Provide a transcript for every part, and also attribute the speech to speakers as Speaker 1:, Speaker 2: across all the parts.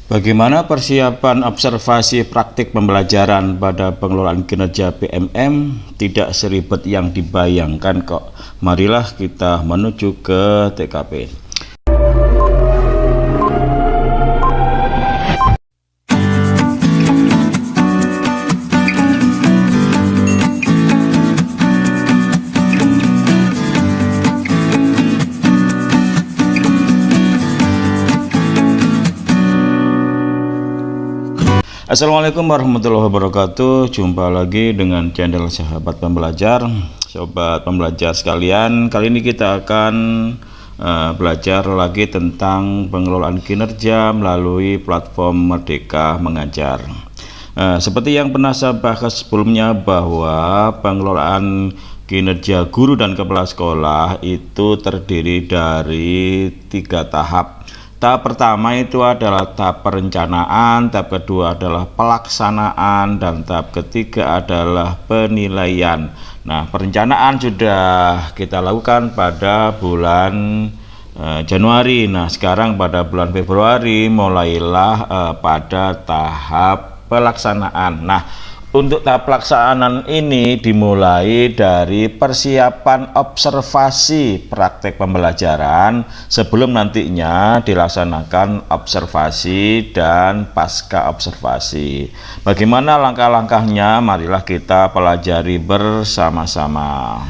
Speaker 1: Bagaimana persiapan observasi praktik pembelajaran pada pengelolaan kinerja PMM? Tidak seribet yang dibayangkan kok. Marilah kita menuju ke TKP. Assalamualaikum warahmatullahi wabarakatuh. Jumpa lagi dengan channel Sahabat Pembelajar. Sobat pembelajar sekalian, kali ini kita akan belajar lagi tentang pengelolaan kinerja melalui platform Merdeka Mengajar. Seperti yang pernah saya bahas sebelumnya, bahwa pengelolaan kinerja guru dan kepala sekolah itu terdiri dari 3 tahap. Tahap pertama itu adalah tahap perencanaan, tahap kedua adalah pelaksanaan, dan tahap ketiga adalah penilaian. Nah, perencanaan sudah kita lakukan pada bulan Januari. Nah, sekarang pada bulan Februari mulailah pada tahap pelaksanaan. Nah, untuk tahap pelaksanaan ini dimulai dari persiapan observasi praktek pembelajaran sebelum nantinya dilaksanakan observasi dan pasca observasi. Bagaimana langkah-langkahnya? Marilah kita pelajari bersama-sama.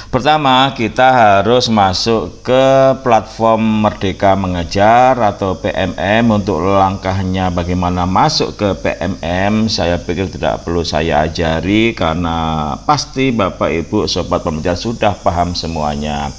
Speaker 1: Pertama, kita harus masuk ke platform Merdeka Mengajar atau PMM. Untuk langkahnya bagaimana masuk ke PMM, saya pikir tidak perlu saya ajari karena pasti Bapak Ibu Sobat Pembelajar sudah paham semuanya.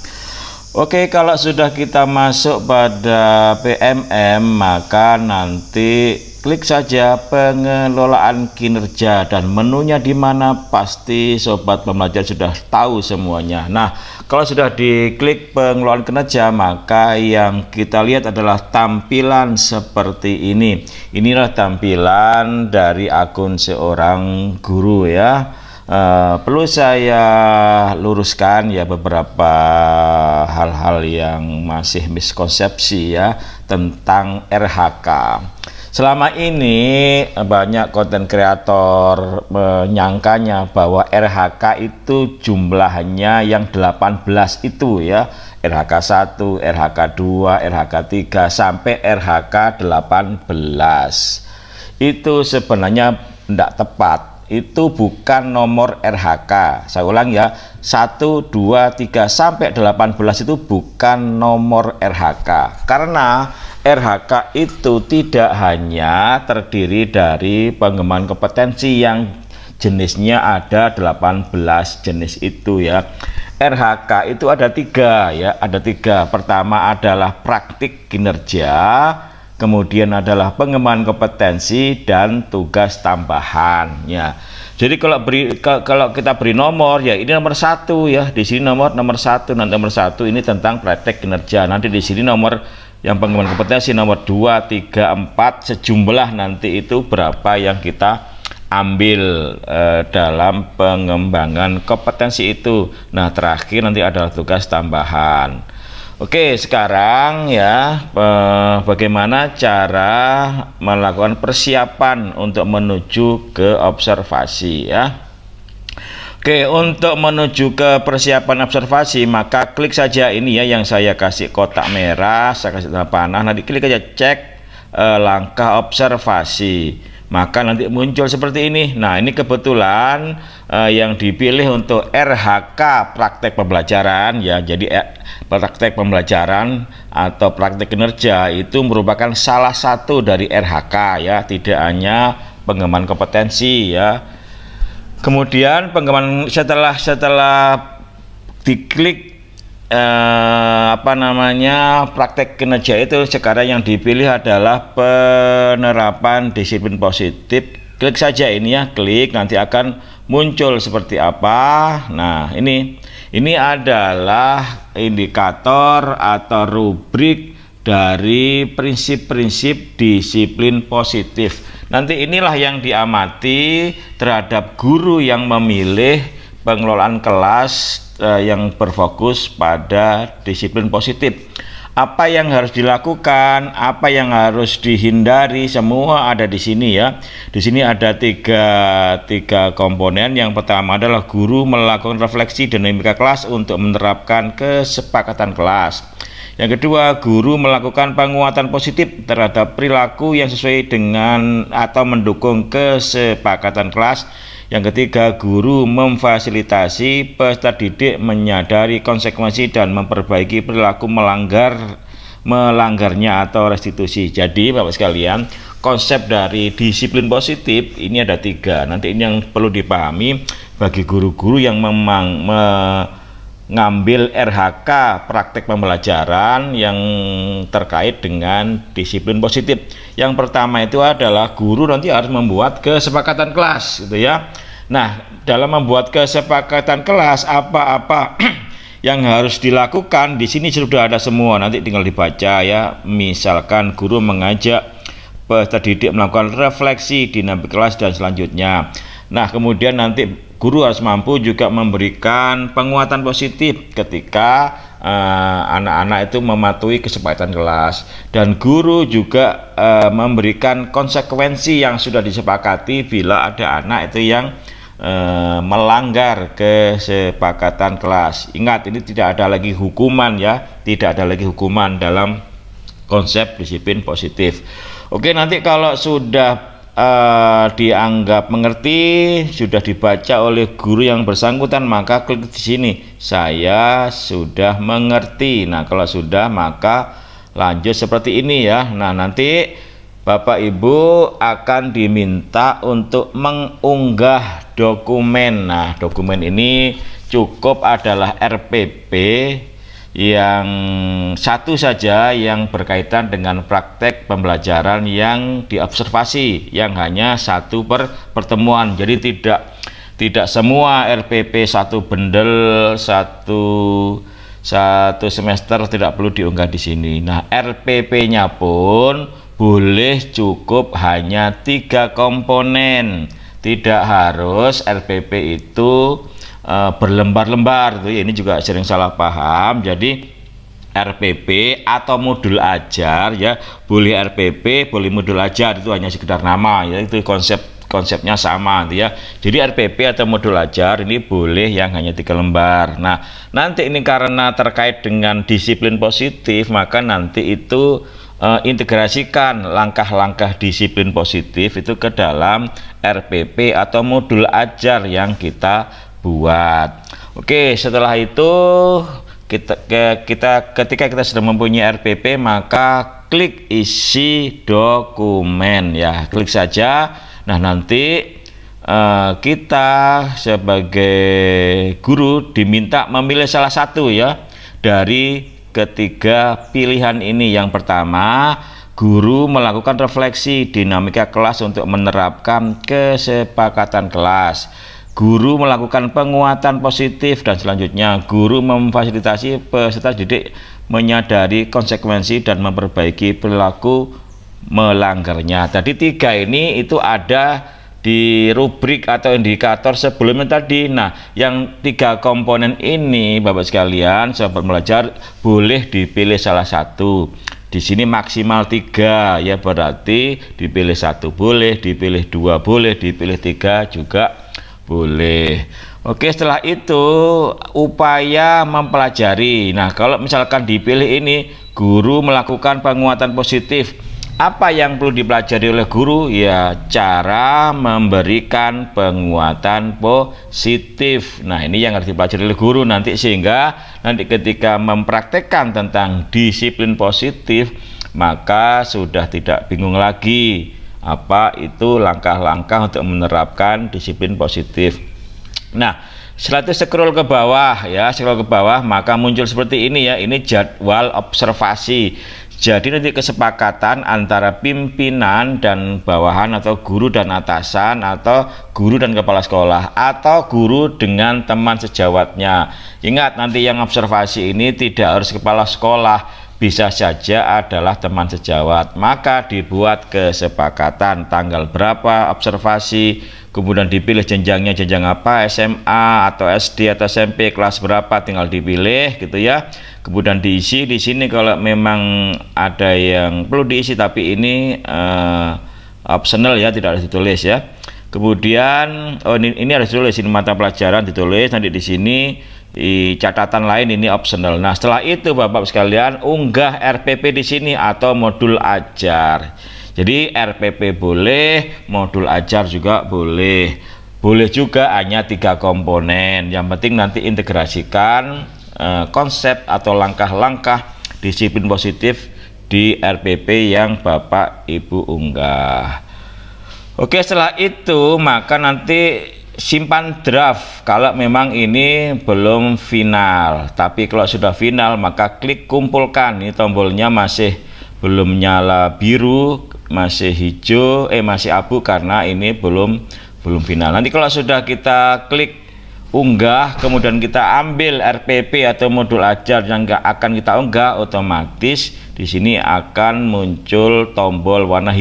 Speaker 1: Oke, kalau sudah kita masuk pada PMM, maka nanti klik saja pengelolaan kinerja, dan menunya di mana pasti Sobat Pembelajar sudah tahu semuanya. Nah, kalau sudah diklik pengelolaan kinerja, maka yang kita lihat adalah tampilan seperti ini. Inilah tampilan dari akun seorang guru ya. Perlu saya luruskan ya beberapa hal-hal yang masih miskonsepsi ya tentang RHK. Selama ini banyak konten kreator menyangkanya bahwa RHK itu jumlahnya yang 18 itu ya. RHK 1, RHK 2, RHK 3 sampai RHK 18. Itu sebenarnya tidak tepat. Itu bukan nomor RHK. Saya ulang ya, 1, 2, 3 sampai 18 itu bukan nomor RHK. Karena RHK itu tidak hanya terdiri dari pengembangan kompetensi yang jenisnya ada 18 jenis itu ya. RHK itu ada 3 ya, ada 3. Pertama adalah praktik kinerja, kemudian adalah pengembangan kompetensi, dan tugas tambahan ya. Jadi kalau kita beri nomor ya, ini nomor 1 ya, di sini nomor 1, nanti nomor 1 ini tentang praktek kinerja, nanti di sini nomor yang pengembangan kompetensi nomor 2, 3, 4 sejumlah nanti itu berapa yang kita ambil dalam pengembangan kompetensi itu. Nah, terakhir nanti adalah tugas tambahan. Oke, sekarang ya bagaimana cara melakukan persiapan untuk menuju ke observasi ya. Oke, untuk menuju ke persiapan observasi, maka klik saja ini ya yang saya kasih kotak merah, saya kasih tanda panah. Nanti klik aja cek langkah observasi. Maka nanti muncul seperti ini. Nah, ini kebetulan yang dipilih untuk RHK praktek pembelajaran ya. Jadi praktek pembelajaran atau praktek kinerja itu merupakan salah satu dari RHK ya, tidak hanya pengembangan kompetensi ya. Kemudian pengembangan setelah diklik praktek kinerja itu, sekarang yang dipilih adalah penerapan disiplin positif. Klik saja ini ya, klik, nanti akan muncul seperti apa. Nah, ini adalah indikator atau rubrik dari prinsip-prinsip disiplin positif. Nanti inilah yang diamati terhadap guru yang memilih pengelolaan kelas yang berfokus pada disiplin positif. Apa yang harus dilakukan, apa yang harus dihindari, semua ada di sini ya. Di sini ada tiga komponen. Yang pertama adalah guru melakukan refleksi dinamika kelas untuk menerapkan kesepakatan kelas. Yang kedua, guru melakukan penguatan positif terhadap perilaku yang sesuai dengan atau mendukung kesepakatan kelas. Yang ketiga, guru memfasilitasi peserta didik menyadari konsekuensi dan memperbaiki perilaku melanggarnya atau restitusi. Jadi Bapak sekalian, konsep dari disiplin positif ini ada 3. Nanti ini yang perlu dipahami bagi guru-guru yang memang mengambil RHK praktek pembelajaran yang terkait dengan disiplin positif. Yang pertama itu adalah guru nanti harus membuat kesepakatan kelas gitu ya. Nah, dalam membuat kesepakatan kelas apa-apa yang harus dilakukan di sini sudah ada semua, nanti tinggal dibaca ya. Misalkan guru mengajak peserta didik melakukan refleksi dinamika kelas dan selanjutnya. Nah, kemudian nanti guru harus mampu juga memberikan penguatan positif ketika anak-anak itu mematuhi kesepakatan kelas, dan guru juga memberikan konsekuensi yang sudah disepakati bila ada anak itu yang melanggar kesepakatan kelas. Ingat, ini tidak ada lagi hukuman ya, tidak ada lagi hukuman dalam konsep disiplin positif. Oke, nanti kalau sudah dianggap mengerti, sudah dibaca oleh guru yang bersangkutan, maka klik di sini, saya sudah mengerti. Nah, kalau sudah maka lanjut seperti ini ya. Nah, nanti Bapak Ibu akan diminta untuk mengunggah dokumen. Nah, dokumen ini cukup adalah RPP yang satu saja yang berkaitan dengan praktek pembelajaran yang diobservasi, yang hanya satu pertemuan. Jadi tidak semua RPP satu bundle satu semester tidak perlu diunggah di sini. Nah, RPP-nya pun boleh cukup hanya 3 komponen. Tidak harus RPP itu berlembar-lembar tuh. Ini juga sering salah paham. Jadi RPP atau modul ajar ya, boleh RPP, boleh modul ajar, itu hanya sekedar nama ya, itu konsepnya sama gitu ya. Jadi RPP atau modul ajar ini boleh yang hanya 3 lembar. Nah, nanti ini karena terkait dengan disiplin positif, maka nanti itu integrasikan langkah-langkah disiplin positif itu ke dalam RPP atau modul ajar yang kita buat. Oke, setelah itu ketika kita sudah mempunyai RPP, maka klik isi dokumen ya, klik saja. Nah, nanti kita sebagai guru diminta memilih salah satu ya dari ketiga pilihan ini. Yang pertama, guru melakukan refleksi dinamika kelas untuk menerapkan kesepakatan kelas. Guru melakukan penguatan positif, dan selanjutnya guru memfasilitasi peserta didik menyadari konsekuensi dan memperbaiki perilaku melanggarnya. Tadi 3 ini itu ada di rubrik atau indikator sebelumnya tadi. Nah, yang 3 komponen ini Bapak sekalian, sahabat belajar, boleh dipilih salah satu. Di sini maksimal 3 ya, berarti dipilih 1 boleh, dipilih 2 boleh, dipilih 3 juga boleh. Oke, setelah itu upaya mempelajari. Nah, kalau misalkan dipilih ini, guru melakukan penguatan positif. Apa yang perlu dipelajari oleh guru? Ya, cara memberikan penguatan positif. Nah, ini yang harus dipelajari oleh guru nanti, sehingga nanti ketika mempraktekkan tentang disiplin positif, maka sudah tidak bingung lagi apa itu langkah-langkah untuk menerapkan disiplin positif. Nah, setelah itu scroll ke bawah ya, scroll ke bawah, maka muncul seperti ini ya. Ini jadwal observasi. Jadi nanti kesepakatan antara pimpinan dan bawahan, atau guru dan atasan, atau guru dan kepala sekolah, atau guru dengan teman sejawatnya. Ingat, nanti yang observasi ini tidak harus kepala sekolah, bisa saja adalah teman sejawat. Maka dibuat kesepakatan tanggal berapa observasi, kemudian dipilih jenjangnya, jenjang apa, SMA atau SD atau SMP, kelas berapa, tinggal dipilih gitu ya. kemudian diisi. Di sini kalau memang ada yang perlu diisi tapi ini optional ya, tidak harus ditulis ya. Kemudian ini harus ditulis, ini mata pelajaran ditulis, nanti di sini di catatan lain ini optional. Nah, setelah itu Bapak sekalian unggah RPP di sini atau modul ajar. Jadi RPP boleh, modul ajar juga boleh. Boleh juga hanya 3 komponen. Yang penting nanti integrasikan konsep atau langkah-langkah disiplin positif di RPP yang Bapak Ibu unggah. Oke, setelah itu maka nanti simpan draft kalau memang ini belum final. Tapi kalau sudah final maka klik kumpulkan. Ini tombolnya masih belum nyala biru, masih hijau, masih abu karena ini belum final. Nanti kalau sudah kita klik unggah, kemudian kita ambil RPP atau modul ajar yang akan kita unggah, otomatis di sini akan muncul tombol warna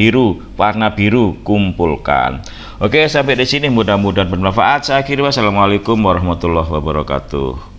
Speaker 1: biru kumpulkan. Oke, sampai di sini mudah-mudahan bermanfaat. Saya akhiri, wassalamualaikum warahmatullahi wabarakatuh.